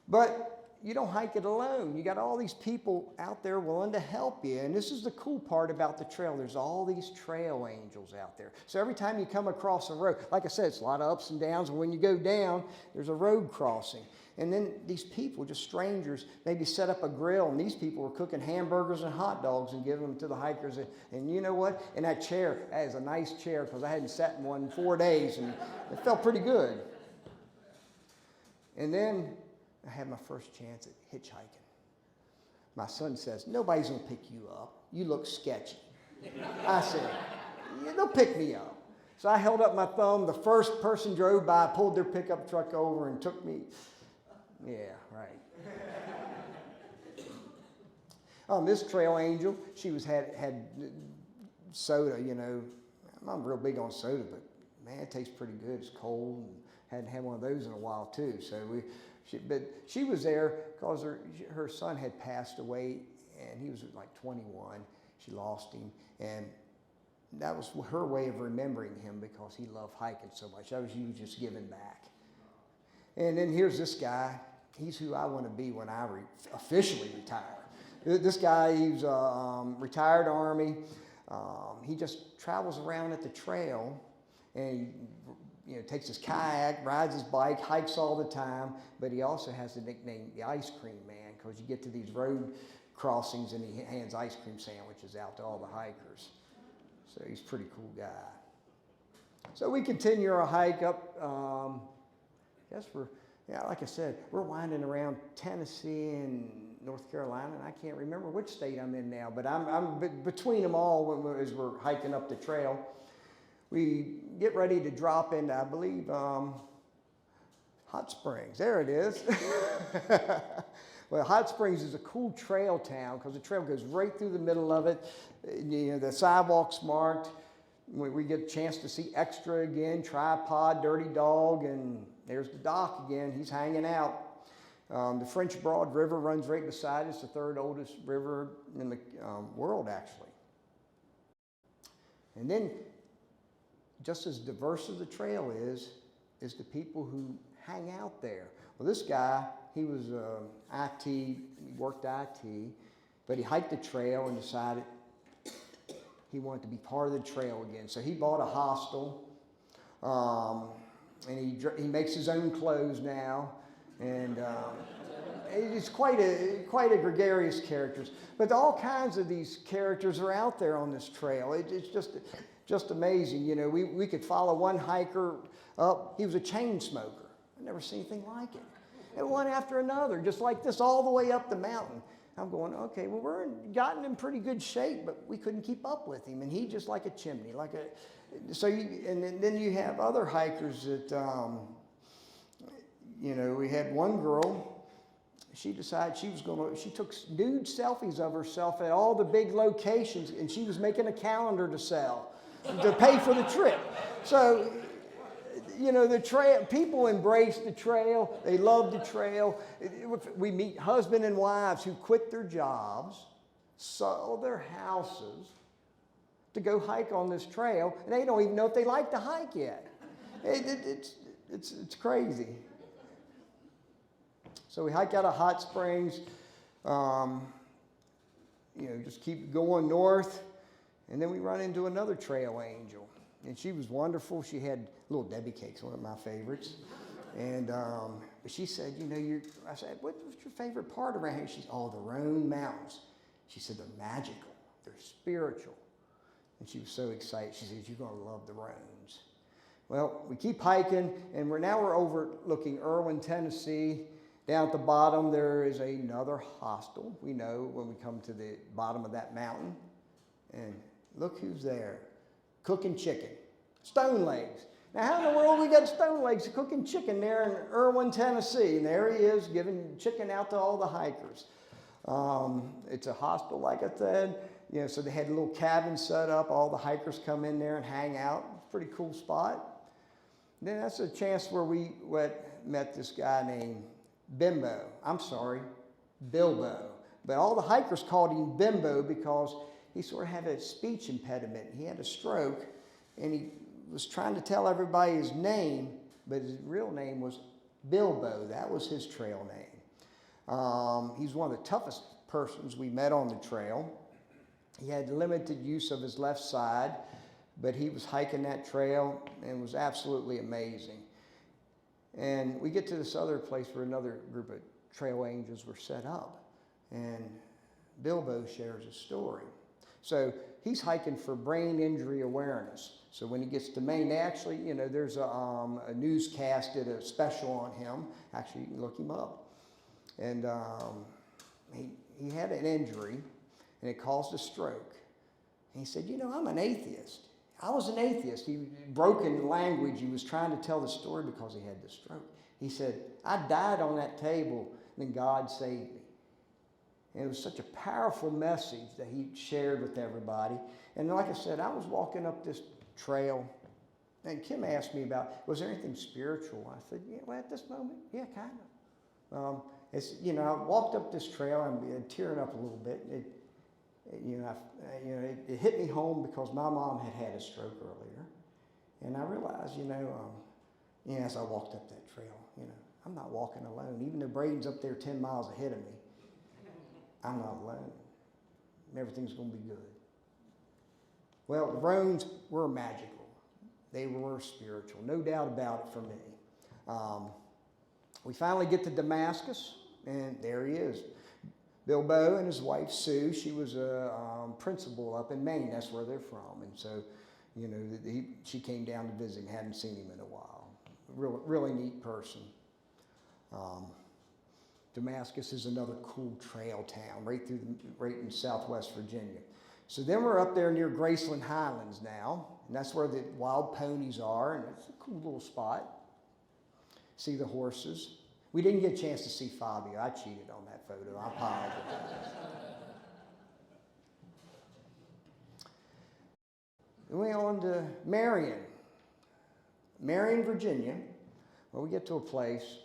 But you don't hike it alone. You got all these people out there willing to help you. And this is the cool part about the trail. There's all these trail angels out there. So every time you come across a road, like I said, it's a lot of ups and downs. And when you go down, there's a road crossing. And then these people, just strangers, maybe set up a grill. And these people were cooking hamburgers and hot dogs and giving them to the hikers. And you know what? In that chair, that is a nice chair because I hadn't sat in one in 4 days. And it felt pretty good. And then I had my first chance at hitchhiking. My son says, nobody's going to pick you up. You look sketchy. I said, yeah, they'll pick me up. So I held up my thumb. The first person drove by, pulled their pickup truck over and took me. Yeah, right. This trail angel, she had soda, I'm real big on soda, but man, it tastes pretty good. It's cold and hadn't had one of those in a while too. So but she was there because her son had passed away, and he was like 21. She lost him, and that was her way of remembering him because he loved hiking so much. That was you just giving back. And then here's this guy. He's who I want to be when I officially retire. This guy, he's retired Army. He just travels around at the trail, and takes his kayak, rides his bike, hikes all the time, but he also has the nickname the Ice Cream Man because you get to these road crossings and he hands ice cream sandwiches out to all the hikers. So he's a pretty cool guy. So we continue our hike up, like I said, we're winding around Tennessee and North Carolina, and I can't remember which state I'm in now, but I'm between them all as we're hiking up the trail. We get ready to drop into, I believe, Hot Springs. There it is. Well, Hot Springs is a cool trail town because the trail goes right through the middle of it. The sidewalk's marked. We get a chance to see Extra again, Tripod, Dirty Dog, and there's the doc again. He's hanging out. The French Broad River runs right beside us, the 3rd oldest river in the world, actually. And then, just as diverse as the trail is the people who hang out there. Well, this guy, he was IT, he worked IT, but he hiked the trail and decided he wanted to be part of the trail again. So he bought a hostel, and he makes his own clothes now, and it's quite a gregarious character. But all kinds of these characters are out there on this trail. It's just amazing. We could follow one hiker up. He was a chain smoker. I've never seen anything like it. And one after another, just like this, all the way up the mountain. I'm going, okay, well, we're gotten in pretty good shape, but we couldn't keep up with him. And he just like a chimney, and then you have other hikers that, we had one girl, she decided she took nude selfies of herself at all the big locations, and she was making a calendar to sell, to pay for the trip. So, you know, the trail, people embrace the trail. They love the trail. We meet husband and wives who quit their jobs, sold their houses to go hike on this trail, and they don't even know if they like to hike yet. It's crazy. So we hike out of Hot Springs, you know, just keep going north, and then we run into another trail angel. And she was wonderful. She had little Debbie cakes, one of my favorites. And she said, you know, I said, what's your favorite part around here? She said, oh, the Roan Mountains. She said, they're magical, they're spiritual. And she was so excited. She said, you're going to love the Roans. Well, we keep hiking, and we're overlooking Erwin, Tennessee. Down at the bottom, there is another hostel. We know when we come to the bottom of that mountain. And look who's there, cooking chicken, Stone Legs. Now, how in the world we got Stone Legs cooking chicken there in Erwin, Tennessee? And there he is giving chicken out to all the hikers. It's a hostel, like I said. You know, so they had a little cabin set up. All the hikers come in there and hang out. Pretty cool spot. Then that's a chance where we met this guy named Bilbo. But all the hikers called him Bimbo because he sort of had a speech impediment. He had a stroke, and he was trying to tell everybody his name, but his real name was Bilbo. That was his trail name. He's one of the toughest persons we met on the trail. He had limited use of his left side, but he was hiking that trail and was absolutely amazing. And we get to this other place where another group of trail angels were set up, and Bilbo shares a story. So he's hiking for brain injury awareness. So when he gets to Maine, they actually, you know, there's a newscast did a special on him. Actually, you can look him up. And he had an injury, and it caused a stroke. And he said, you know, I'm an atheist. I was an atheist. He broken language. He was trying to tell the story because he had the stroke. He said, I died on that table, and then God saved me. And it was such a powerful message that he shared with everybody. And like I said, I was walking up this trail, and Kim asked me about, was there anything spiritual? I said, yeah, well, at this moment, yeah, kind of. It's, you know, I walked up this trail, and I'm tearing up a little bit. It hit me home because my mom had a stroke earlier. And I realized, as I walked up that trail, I'm not walking alone. Even though Braden's up there 10 miles ahead of me, I'm not alone. Everything's going to be good. Well, the Roans were magical. They were spiritual, no doubt about it for me. We finally get to Damascus, and there he is. Bilbo and his wife, Sue, she was a principal up in Maine. That's where they're from. And so, she came down to visit him. Hadn't seen him in a while. Really neat person. Damascus is another cool trail town right in southwest Virginia. So then we're up there near Graceland Highlands now, and that's where the wild ponies are, and it's a cool little spot. See the horses. We didn't get a chance to see Fabio. I cheated on that photo. I apologize. Then we went on to Marion, Virginia. Well, we get to a place,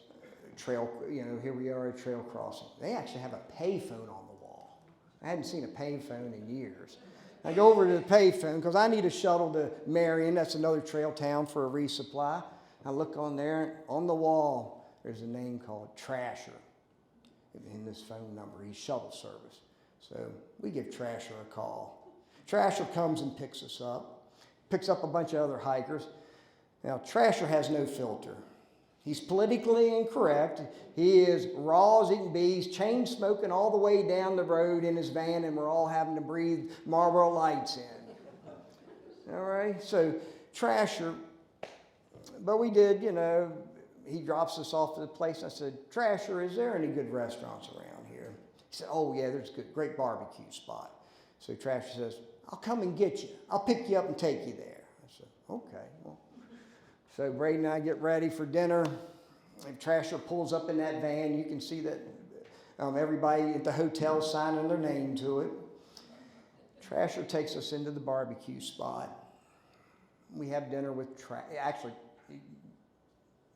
trail, here we are at trail crossing. They actually have a payphone on the wall. I hadn't seen a payphone in years. I go over to the payphone because I need a shuttle to Marion. That's another trail town for a resupply. I look on there, on the wall, there's a name called Trasher in this phone number. He's shuttle service. So we give Trasher a call. Trasher comes and picks us up, picks up a bunch of other hikers. Now, Trasher has no filter. He's politically incorrect. He is raw as he can be. He's chain smoking all the way down the road in his van, and we're all having to breathe Marlboro Lights in. All right? So, Trasher, but we did, he drops us off to the place. I said, Trasher, is there any good restaurants around here? He said, oh, yeah, there's a great barbecue spot. So Trasher says, I'll come and get you. I'll pick you up and take you there. I said, okay, well. So Braden and I get ready for dinner. And Trasher pulls up in that van. You can see that Everybody at the hotel signing their name to it. Trasher takes us into the barbecue spot. We have dinner with actually,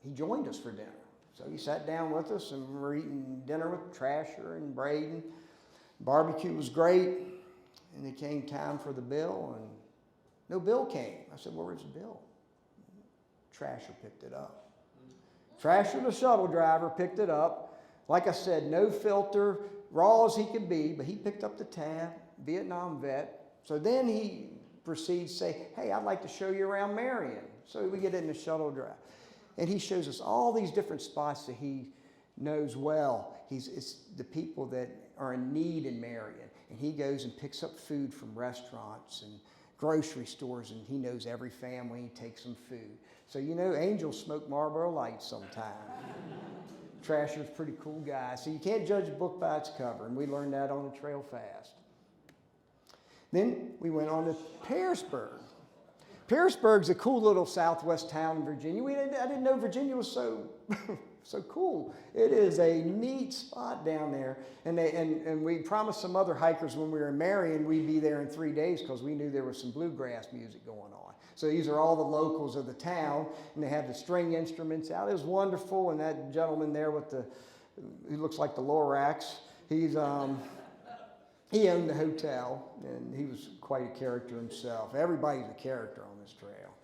he joined us for dinner. So he sat down with us and we're eating dinner with Trasher and Braden. Barbecue was great. And it came time for the bill and no bill came. I said, well, where's the bill? Trasher picked it up. Trasher, the shuttle driver, picked it up. Like I said, no filter, raw as he could be, but he picked up the tab, Vietnam vet. So then he proceeds to say, hey, I'd like to show you around Marion. So we get in the shuttle drive. And he shows us all these different spots that he knows well. It's the people that are in need in Marion. And he goes and picks up food from restaurants and grocery stores, and he knows every family. He takes them food. So you know, angels smoke Marlboro Lights sometime. Trasher's a pretty cool guy. So you can't judge a book by its cover, and we learned that on the trail fast. Then we went on to Pearisburg. Pearisburg's a cool little southwest town in Virginia. I didn't know Virginia was so so cool. It is a neat spot down there. And we promised some other hikers when we were in Marion we'd be there in 3 days because we knew there was some bluegrass music going on. So these are all the locals of the town, and they have the string instruments out. It was wonderful, and that gentleman there with he looks like the Lorax, he owned the hotel, and he was quite a character himself. Everybody's a character on this trail.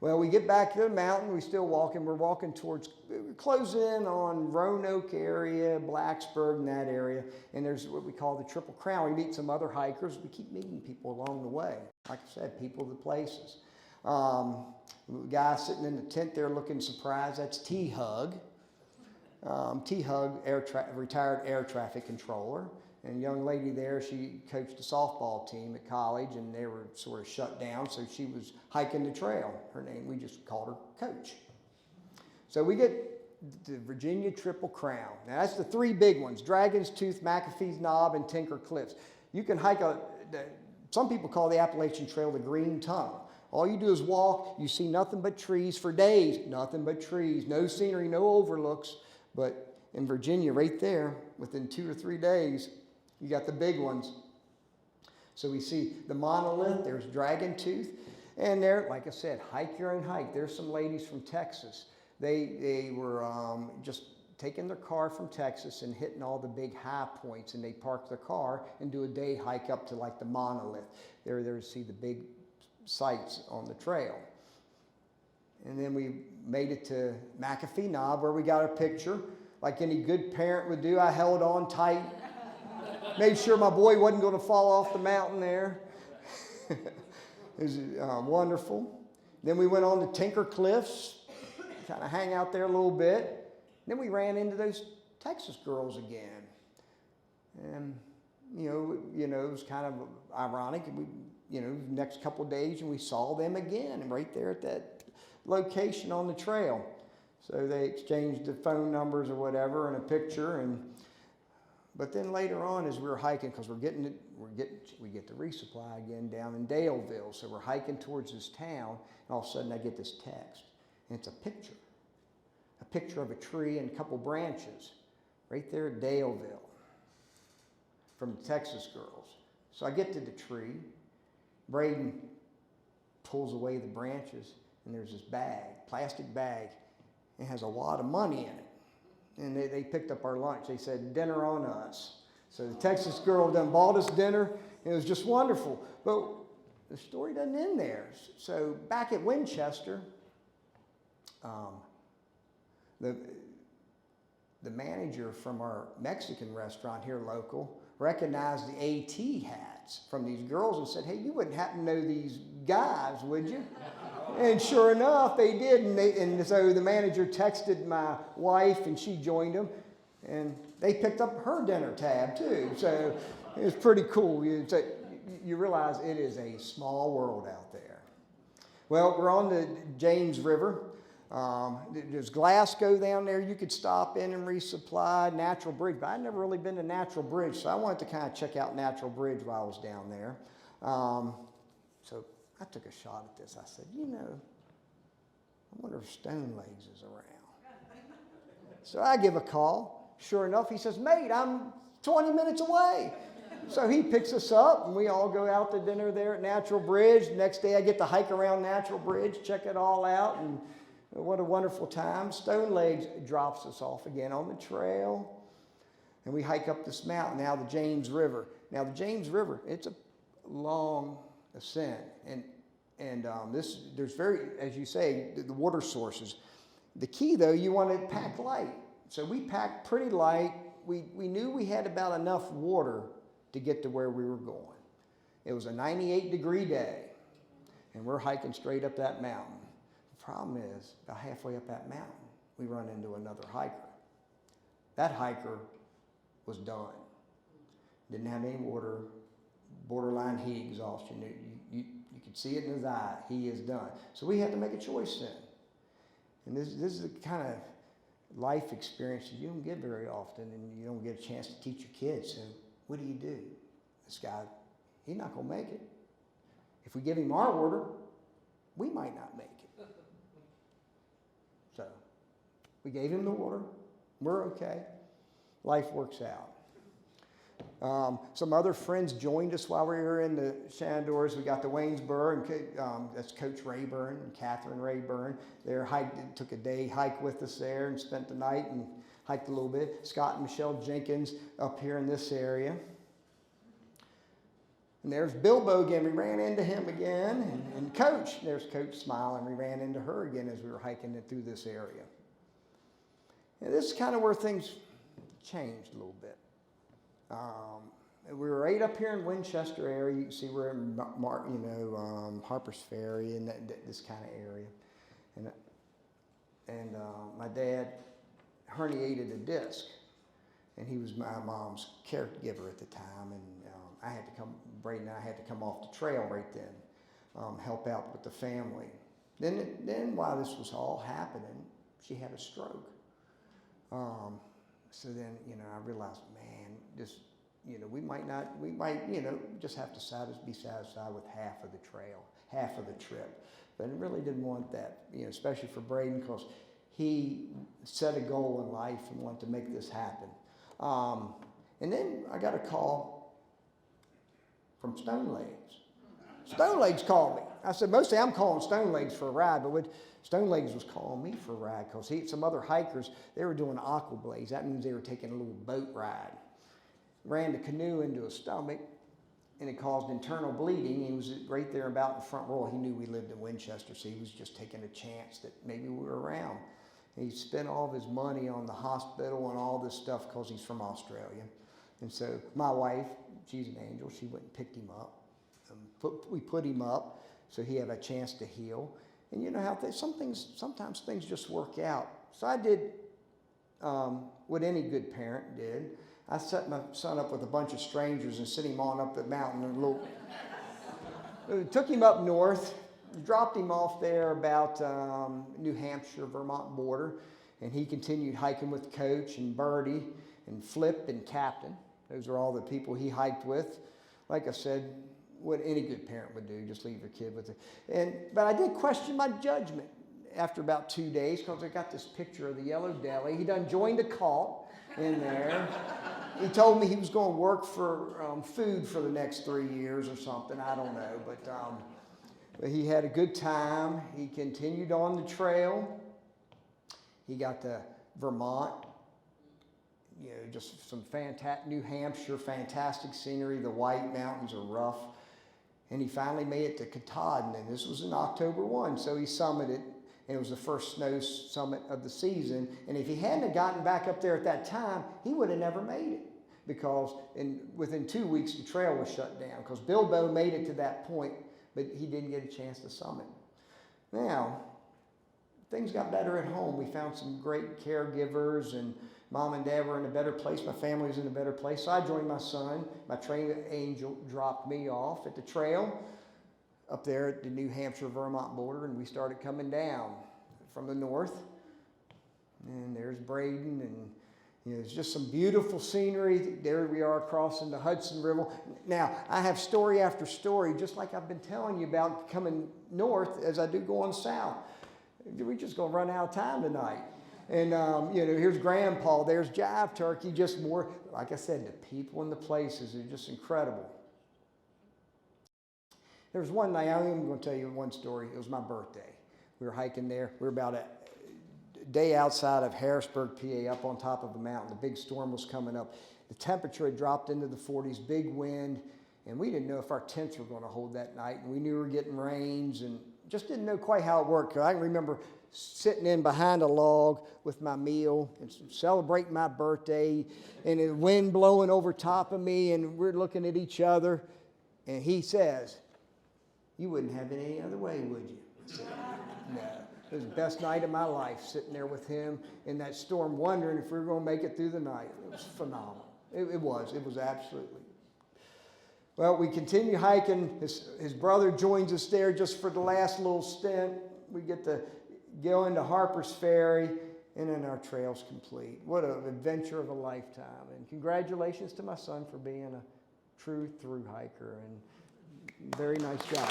Well, we get back to the mountain. We're still walking. We're walking towards, closing in on Roanoke area, Blacksburg, and that area. And there's what we call the Triple Crown. We meet some other hikers. We keep meeting people along the way. Like I said, people of the places. Guy sitting in the tent there looking surprised. That's T-Hug. T-Hug, retired air traffic controller. And a young lady there, she coached a softball team at college, and they were sort of shut down, so she was hiking the trail. Her name, we just called her Coach. So we get the Virginia Triple Crown. Now that's the three big ones: Dragon's Tooth, McAfee's Knob, and Tinker Cliffs. You can hike some people call the Appalachian Trail the Green Tongue. All you do is walk, you see nothing but trees for days, nothing but trees, no scenery, no overlooks. But in Virginia, right there, within 2 or 3 days, you got the big ones. So we see the monolith, there's Dragon Tooth, and there, like I said, hike your own hike. There's some ladies from Texas. They were just taking their car from Texas and hitting all the big high points, and they park their car and do a day hike up to like the monolith. They're there to see the big sights on the trail. And then we made it to McAfee Knob, where we got a picture. Like any good parent would do, I held on tight. Made sure my boy wasn't going to fall off the mountain there. It was wonderful. Then we went on to Tinker Cliffs, kind of hang out there a little bit. Then we ran into those Texas girls again. And, you know, it was kind of ironic. Next couple of days, and we saw them again, and right there at that location on the trail. So they exchanged the phone numbers or whatever and a picture. But then later on, as we were hiking, because we get the resupply again down in Daleville. So we're hiking towards this town, and all of a sudden I get this text, and it's a picture of a tree and a couple branches, right there at Daleville, from the Texas girls. So I get to the tree. Braden pulls away the branches, and there's this bag, plastic bag. It has a wad of money in it. And they picked up our lunch. They said, dinner on us. So the Texas girl done bought us dinner. It was just wonderful. But the story doesn't end there. So back at Winchester, the manager from our Mexican restaurant here local recognized the AT hats from these girls and said, hey, you wouldn't happen to know these guys, would you? And sure enough, they did. And so the manager texted my wife, and she joined them. And they picked up her dinner tab, too. So it was pretty cool. You realize it is a small world out there. Well, we're on the James River. There's Glasgow down there you could stop in and resupply. Natural Bridge. But I'd never really been to Natural Bridge, so I wanted to kind of check out Natural Bridge while I was down there. So I took a shot at this. I said, I wonder if Stone Legs is around. So I give a call. Sure enough, he says, mate, I'm 20 minutes away. So he picks us up, and we all go out to dinner there at Natural Bridge. Next day, I get to hike around Natural Bridge, check it all out, and what a wonderful time. Stone Legs drops us off again on the trail, and we hike up this mountain, now the James River. Now, the James River, it's a long ascent, and there's very, as you say, the water sources. The key, though, you want to pack light. So we packed pretty light. We knew we had about enough water to get to where we were going. It was a 98-degree day, and we're hiking straight up that mountain. The problem is, about halfway up that mountain, we run into another hiker. That hiker was done. Didn't have any water, borderline heat exhaustion. You could see it in his eye. He is done. So we had to make a choice then. And this is the kind of life experience that you don't get very often, and you don't get a chance to teach your kids. So what do? This guy, he's not going to make it. If we give him our order, we might not make it. So we gave him the order. We're okay. Life works out. Some other friends joined us while we were in the Shenandoahs. We got to Waynesboro, and that's Coach Rayburn and Catherine Rayburn. They took a day hike with us there and spent the night and hiked a little bit. Scott and Michelle Jenkins up here in this area. And there's Bilbo again. We ran into him again. And Coach, there's Coach smiling. We ran into her again as we were hiking it through this area. And this is kind of where things changed a little bit. We were right up here in Winchester area. You can see we're in Harper's Ferry and this kind of area. And my dad herniated a disc, and he was my mom's caregiver at the time. And Braden and I had to come off the trail right then, help out with the family. Then while this was all happening, she had a stroke. So then, I realized, man, we might just have to be satisfied with half of the trail, half of the trip. But I really didn't want that, especially for Braden, because he set a goal in life and wanted to make this happen. And then I got a call from Stone Legs. Stone Legs called me. I said, mostly I'm calling Stone Legs for a ride, but Stone Legs was calling me for a ride because some other hikers, they were doing aqua blaze. That means they were taking a little boat ride. Ran the canoe into his stomach, and it caused internal bleeding. He was right there about in the front row. He knew we lived in Winchester, so he was just taking a chance that maybe we were around. And he spent all of his money on the hospital and all this stuff because he's from Australia. And so my wife, she's an angel, she went and picked him up. We put him up so he had a chance to heal. And you know how sometimes things just work out. So I did what any good parent did. I set my son up with a bunch of strangers and sent him on up the mountain. Took him up north, dropped him off there about New Hampshire, Vermont border, and he continued hiking with Coach and Birdie and Flip and Captain. Those are all the people he hiked with. Like I said, what any good parent would do, just leave your kid with it. But I did question my judgment after about 2 days because I got this picture of the Yellow Deli. He done joined a cult in there. He told me he was going to work for food for the next 3 years or something. I don't know, but he had a good time. He continued on the trail. He got to Vermont. Just some fantastic, New Hampshire, fantastic scenery. The White Mountains are rough. And he finally made it to Katahdin, and this was in October 1, so he summited, and it was the first snow summit of the season. And if he hadn't gotten back up there at that time, he would have never made it, because within 2 weeks, the trail was shut down, because Bilbo made it to that point, but he didn't get a chance to summit. Now, things got better at home. We found some great caregivers, and Mom and Dad were in a better place. My family was in a better place. So I joined my son. My train angel dropped me off at the trail up there at the New Hampshire-Vermont border, and we started coming down from the north. And there's Braden, and it's just some beautiful scenery. There we are crossing the Hudson River. Now, I have story after story, just like I've been telling you about coming north as I do going south. We're just going to run out of time tonight. And, you know, here's Grandpa, there's Jive Turkey, just more, like I said, the people and the places are just incredible. There was one night, I'm going to tell you one story. It was my birthday. We were hiking there. We were about a day outside of Harrisburg, PA, up on top of a mountain. The big storm was coming up. The temperature had dropped into the 40s, big wind, and we didn't know if our tents were going to hold that night. And we knew we were getting rains and just didn't know quite how it worked. I can remember sitting in behind a log with my meal and celebrating my birthday, and the wind blowing over top of me, and we're looking at each other, and he says, "You wouldn't have it any other way, would you?" I said, "No." It was the best night of my life, sitting there with him in that storm, wondering if we were going to make it through the night. It was phenomenal. It was absolutely. Well, we continue hiking. His brother joins us there just for the last little stint. We get to go into Harper's Ferry, and then our trail's complete. What an adventure of a lifetime. And congratulations to my son for being a true through hiker, and very nice job.